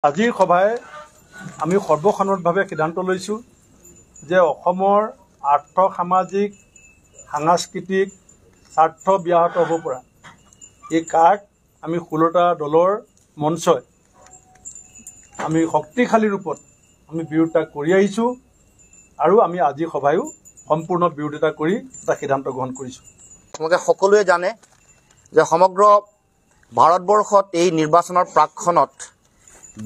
আজিৰ সভায় আমি সৰ্বসন্মতভাৱে সিদ্ধান্ত লৈছোঁ যে অসমৰ আৰ্থ সামাজিক সাংস্কৃতিক স্বাৰ্থ ব্যাহত হ'ব পৰা এই কাক আমি 16টা দলৰ মঞ্চই আমি শক্তিশালী ৰূপত আমি বিৰোধিতা কৰি আহিছোঁ আৰু আমি আজিৰ সভায়ো সম্পূৰ্ণ বিৰোধিতা কৰি এটা সিদ্ধান্ত গ্ৰহণ কৰিছোঁ। আপোনালোকে সকলোৱে জানে যে সমগ্ৰ ভাৰতবৰ্ষত এই নিৰ্বাচনৰ প্ৰাকখনত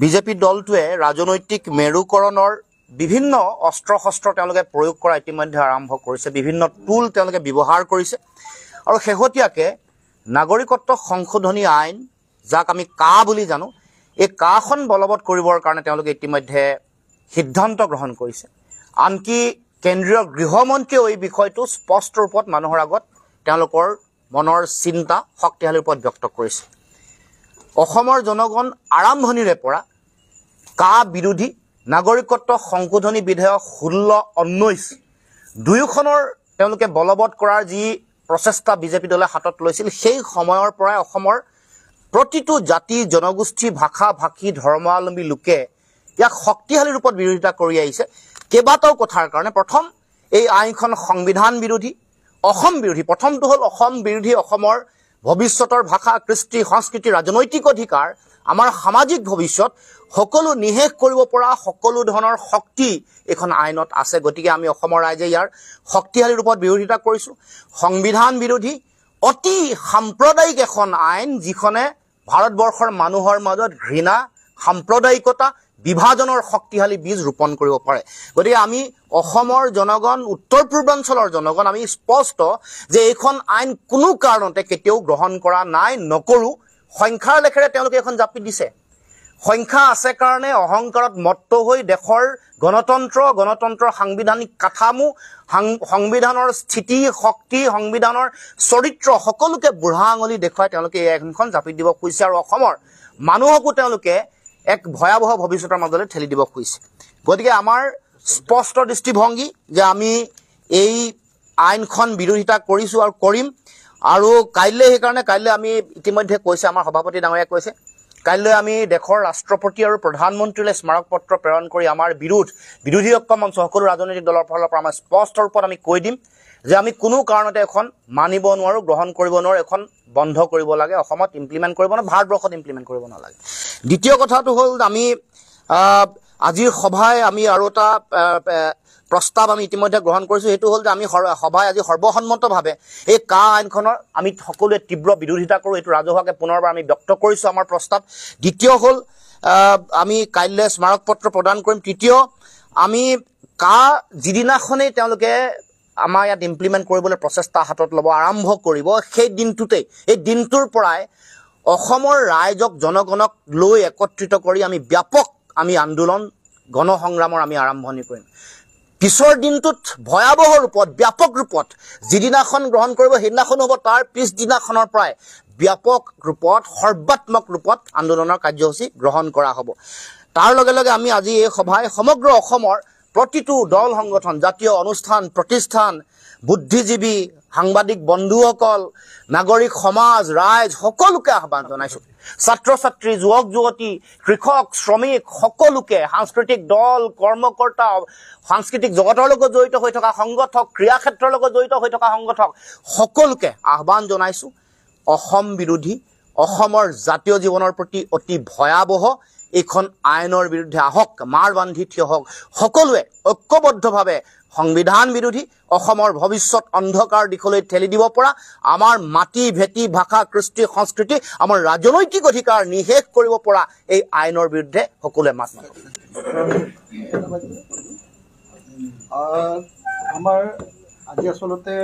বিজেপি দলটোৱে ৰাজনৈতিক মেৰুকৰণৰ বিভিন্ন অস্ত্ৰ শস্ত্ৰ তেওঁলোকে প্ৰয়োগ কৰা ইতিমধ্যে আৰম্ভ কৰিছে, বিভিন্ন টুল তেওঁলোকে ব্যৱহাৰ কৰিছে আৰু শেহতীয়াকৈ নাগৰিকত্ব সংশোধনী আইন যাক আমি কা বুলি জানো, এই কাখন বলবৎ কৰিবৰ কাৰণে তেওঁলোকে ইতিমধ্যে সিদ্ধান্ত গ্ৰহণ কৰিছে। আনকি কেন্দ্ৰীয় গৃহমন্ত্ৰীয়েও এই বিষয়টো স্পষ্ট ৰূপত মানুহৰ আগত তেওঁলোকৰ মনৰ চিন্তা শক্তিশালী ৰূপত ব্যক্ত কৰিছে। অসমৰ জনগণ আৰম্ভণিৰে পৰা কা বিৰোধী নাগৰিকত্ব সংশোধনী বিধেয়ক 16-19 দুয়োখনৰ তেওঁলোকে বলবৎ কৰাৰ যি প্ৰচেষ্টা বিজেপি দলে হাতত লৈছিল, সেই সময়ৰ পৰাই অসমৰ প্ৰতিটো জাতি জনগোষ্ঠী ভাষা ভাষী ধৰ্মাৱলম্বী লোকে ইয়াক শক্তিশালী ৰূপত বিৰোধিতা কৰি আহিছে কেইবাটাও কথাৰ কাৰণে। প্ৰথম, এই আইনখন সংবিধান বিৰোধী, অসম বিৰোধী। প্ৰথমটো হ'ল অসম বিৰোধী, অসমৰ ভৱিষ্যতৰ ভাষা কৃষ্টি সংস্কৃতি ৰাজনৈতিক অধিকাৰ আমাৰ সামাজিক ভৱিষ্যত সকলো নিশেষ কৰিব পৰা সকলো ধৰণৰ শক্তি এখন আইনত আছে। গতিকে আমি অসমৰ ৰাইজে ইয়াৰ শক্তিশালী ৰূপত বিৰোধিতা কৰিছোঁ। সংবিধান বিৰোধী অতি সাম্প্ৰদায়িক এখন আইন, যিখনে ভাৰতবৰ্ষৰ মানুহৰ মাজত ঘৃণা, সাম্প্ৰদায়িকতা, বিভাজনৰ শক্তিশালী বীজ ৰোপণ কৰিব পাৰে। গতিকে আমি অসমৰ জনগণ, উত্তৰ পূৰ্বাঞ্চলৰ জনগণ আমি স্পষ্ট যে এইখন আইন কোনো কাৰণতে কেতিয়াও গ্ৰহণ কৰা নাই, নকৰোঁ। সংখ্যাৰ লেখেৰে তেওঁলোকে এখন জাপি দিছে। সংখ্যা আছে কাৰণে অহংকাৰত মত্ত হৈ দেশৰ গণতন্ত্ৰৰ সাংবিধানিক কাঠামো, সংবিধানৰ স্থিতি শক্তি, সংবিধানৰ চৰিত্ৰ সকলোকে বুঢ়া আঙুলি দেখুৱাই তেওঁলোকে এই আইনখন জাপি দিব খুজিছে আৰু অসমৰ মানুহকো তেওঁলোকে এক ভয়াৱহ ভৱিষ্যতৰ মাজলৈ ঠেলি দিব খুজিছে। গতিকে আমাৰ স্পষ্ট দৃষ্টিভংগী যে আমি এই আইনখন বিৰোধিতা কৰিছোঁ আৰু কৰিম। আৰু সেইকাৰণে কাইলৈ আমি ইতিমধ্যে কৈছে, আমাৰ সভাপতি ডাঙৰীয়াই কৈছে, কাইলৈ আমি দেশৰ ৰাষ্ট্ৰপতি আৰু প্ৰধানমন্ত্ৰীলৈ স্মাৰক পত্ৰ প্ৰেৰণ কৰি আমাৰ বিৰোধী ঐক্য মঞ্চ সকলো ৰাজনৈতিক দলৰ ফালৰ পৰা আমাৰ স্পষ্ট ৰূপত আমি কৈ দিম যে আমি কোনো কাৰণতে এখন মানিব নোৱাৰোঁ, গ্ৰহণ কৰিব নোৱাৰোঁ, এখন বন্ধ কৰিব লাগে, অসমত ইমপ্লিমেণ্ট কৰিব নোৱাৰে, ভাৰতবৰ্ষত ইমপ্লিমেণ্ট কৰিব নালাগে। দ্বিতীয় কথাটো হ'ল, আমি আজিৰ সভাই আমি আৰু এটা প্ৰস্তাৱ আমি ইতিমধ্যে গ্ৰহণ কৰিছোঁ। সেইটো হ'ল যে আমি সভাই আজি সৰ্বসন্মতভাৱে এই কা আইনখনৰ আমি সকলোৱে তীব্ৰ বিৰোধিতা কৰোঁ। এইটো ৰাজহুৱাকৈ পুনৰবাৰ আমি ব্যক্ত কৰিছোঁ আমাৰ প্ৰস্তাৱ। দ্বিতীয় হ'ল, আমি কাইলৈ স্মাৰক পত্ৰ প্ৰদান কৰিম। তৃতীয়, আমি কা যিদিনাখনেই তেওঁলোকে আমাৰ ইয়াত ইমপ্লিমেণ্ট কৰিবলৈ প্ৰচেষ্টা হাতত ল'ব আৰম্ভ কৰিব, সেই দিনটোতেই, এই দিনটোৰ পৰাই অসমৰ ৰাইজক জনগণক লৈ একত্ৰিত কৰি আমি ব্যাপক আন্দোলন গণসংগ্ৰামৰ আমি আৰম্ভণি কৰিম। পিছৰ দিনটোত ভয়াৱহ ৰূপত ব্যাপক ৰূপত যিদিনাখন গ্ৰহণ কৰিব সেইদিনাখন হ'ব, তাৰ পিছদিনাখনৰ পৰাই ব্যাপক ৰূপত সৰ্বাত্মক ৰূপত আন্দোলনৰ কাৰ্যসূচী গ্ৰহণ কৰা হ'ব। তাৰ লগে লগে আমি আজি এই সভাই সমগ্ৰ অসমৰ প্ৰতিটো দল সংগঠন, জাতীয় অনুষ্ঠান প্ৰতিষ্ঠান, বুদ্ধিজীৱী, সাংবাদিক বন্ধুসকল, নাগৰিক সমাজ, ৰাইজ সকলোকে আহ্বান জনাইছোঁ। ছাত্ৰ ছাত্ৰী, যুৱক যুৱতী, কৃষক, শ্ৰমিক সকলোকে, সাংস্কৃতিক দল, কৰ্মকৰ্তা, সাংস্কৃতিক জগতৰ লগত জড়িত হৈ থকা সংগঠক, ক্ৰীড়া ক্ষেত্ৰৰ লগত জড়িত হৈ থকা সংগঠক সকলোকে আহ্বান জনাইছোঁ। অসম বিৰোধী, অসমৰ জাতীয় জীৱনৰ প্ৰতি অতি ভয়াৱহ এইখন আইনৰ বিৰুদ্ধে আহক, মাৰ বান্ধি থিয় হওক, সকলোৱে ঐক্যবদ্ধভাৱে সংবিধান বিৰোধী, অসমৰ ভৱিষ্যত অন্ধকাৰ দিশলৈ ঠেলি দিব পৰা, আমাৰ মাটি ভেটি ভাষা কৃষ্টি সংস্কৃতি, আমাৰ ৰাজনৈতিক অধিকাৰ নিশেষ কৰিব পৰা এই আইনৰ বিৰুদ্ধে সকলোৱে মাত মাতক। আমাৰ আজি আচলতে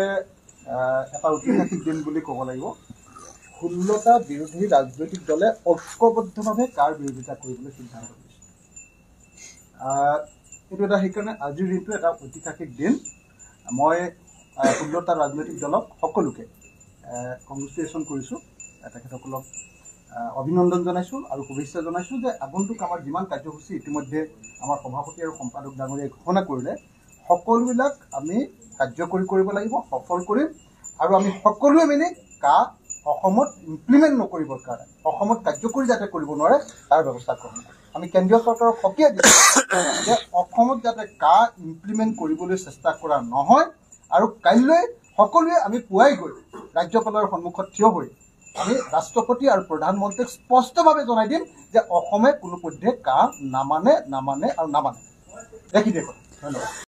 এটা ঐতিহাসিক দিন বুলি ক'ব লাগিব। 16টা বিৰোধী ৰাজনৈতিক দলে ঐক্যবদ্ধভাৱে কাৰ বিৰোধিতা কৰিবলৈ সিদ্ধান্ত লৈছে। এইটো এটা সেইকাৰণে আজিৰ দিনটো এটা ঐতিহাসিক দিন। মই 16টা ৰাজনৈতিক দলক সকলোকে কংগ্ৰেচুলেশ্যন কৰিছোঁ, তেখেতসকলক অভিনন্দন জনাইছোঁ আৰু শুভেচ্ছা জনাইছোঁ যে আগন্তুক আমাৰ যিমান কাৰ্যসূচী ইতিমধ্যে আমাৰ সভাপতি আৰু সম্পাদক ডাঙৰীয়াই ঘোষণা কৰিলে, সকলোবিলাক আমি কাৰ্যকৰী কৰিব লাগিব, সফল কৰিম আৰু আমি সকলোৱে মিলি কা অসমত ইমপ্লিমেণ্ট নকৰিবৰ কাৰণে, অসমত কাৰ্যকৰী যাতে কৰিব নোৱাৰে তাৰ ব্যৱস্থা কৰিম। আমি কেন্দ্ৰীয় চৰকাৰক সকীয়াই দিছোঁ যে অসমত যাতে কা ইমপ্লিমেণ্ট কৰিবলৈ চেষ্টা কৰা নহয় আৰু কাইলৈ সকলোৱে আমি পুৱাই গৈ ৰাজ্যপালৰ সন্মুখত থিয় হৈ আমি ৰাষ্ট্ৰপতি আৰু প্ৰধানমন্ত্ৰীক স্পষ্টভাৱে জনাই দিম যে অসমে কোনোপধ্যে কা নামানে আৰু নামানে। এইখিনিয়ে কথা। ধন্যবাদ।